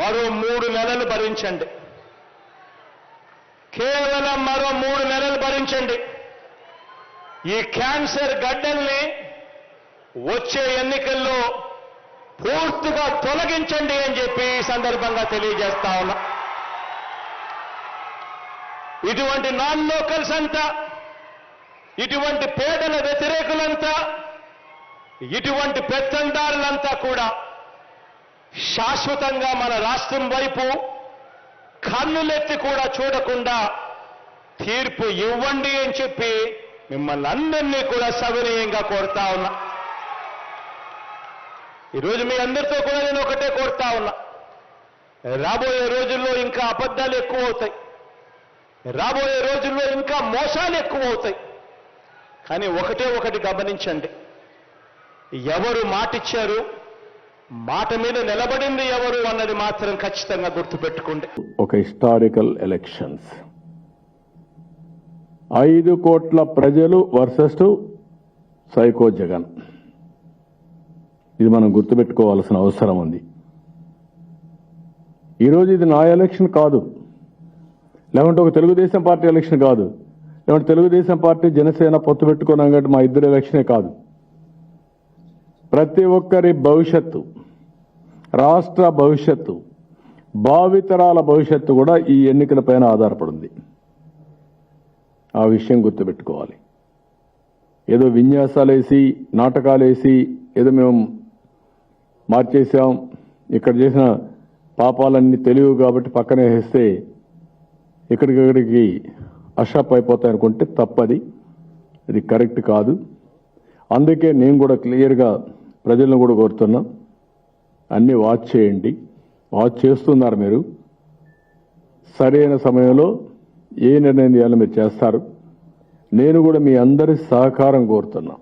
మరో 3 నెలలు భరించండి. కేవలం మరో 3 నెలలు భరించండి. ఈ క్యాన్సర్ గడ్డల్ని వచ్చే ఎన్నికల్లో పూర్తిగా తొలగించండి అని చెప్పి ఈ సందర్భంగా తెలియజేస్తా ఉన్నా. ఇటువంటి నాన్ లోకల్స్ అంతా, ఇటువంటి పేదల వ్యతిరేకులంతా, ఇటువంటి పెత్తందారులంతా కూడా శాశ్వతంగా మన రాష్ట్రం వైపు కన్నులెత్తి కూడా చూడకుండా తీర్పు ఇవ్వండి అని చెప్పి మిమ్మల్ని అందరినీ కూడా సవినయంగా కోరుతా ఉన్నా. ఈరోజు మీ అందరితో కూడా నేను ఒకటే కోరుతా ఉన్నా, రాబోయే రోజుల్లో ఇంకా అబద్ధాలు ఎక్కువ అవుతాయి, రాబోయే రోజుల్లో ఇంకా మోసాలు ఎక్కువ అవుతాయి. కానీ ఒకటి గమనించండి, ఎవరు మాటిచ్చారు, మాట మీద నిలబడింది ఎవరు అన్నది మాత్రం ఖచ్చితంగా గుర్తుపెట్టుకోండి. ఒక హిస్టారికల్ ఎలక్షన్స్, 5 కోట్ల ప్రజలు వర్సెస్ సైకో జగన్. ఇది మనం గుర్తుపెట్టుకోవాల్సిన అవసరం ఉంది. ఈరోజు ఇది నా ఎలక్షన్ కాదు, లేకుంటే ఒక తెలుగుదేశం పార్టీ ఎలక్షన్ కాదు, లేకుంటే తెలుగుదేశం పార్టీ జనసేన పొత్తు పెట్టుకున్నాం కాబట్టి మా ఇద్దరు ఎలక్షనే కాదు. ప్రతి ఒక్కరి భవిష్యత్తు, రాష్ట్ర భవిష్యత్తు, భావితరాల భవిష్యత్తు కూడా ఈ ఎన్నికలపైన ఆధారపడింది. ఆ విషయం గుర్తుపెట్టుకోవాలి. ఏదో విన్యాసాలేసి, నాటకాలేసి, ఏదో మేము మార్చేశాం, ఇక్కడ చేసిన పాపాలన్నీ తెలివి కాబట్టి పక్కనే వేస్తే ఇక్కడికి అషప్ అయిపోతాయి అనుకుంటే తప్పది. ఇది కరెక్ట్ కాదు. అందుకే నేను కూడా క్లియర్గా ప్రజలను కూడా కోరుతున్నా, అన్నీ వాచ్ చేయండి. వాచ్ చేస్తున్నారు మీరు. సరైన సమయంలో ఏ నిర్ణయం చేయాలో మీరు చేస్తారు. నేను కూడా మీ అందరి సహకారం కోరుతున్నా.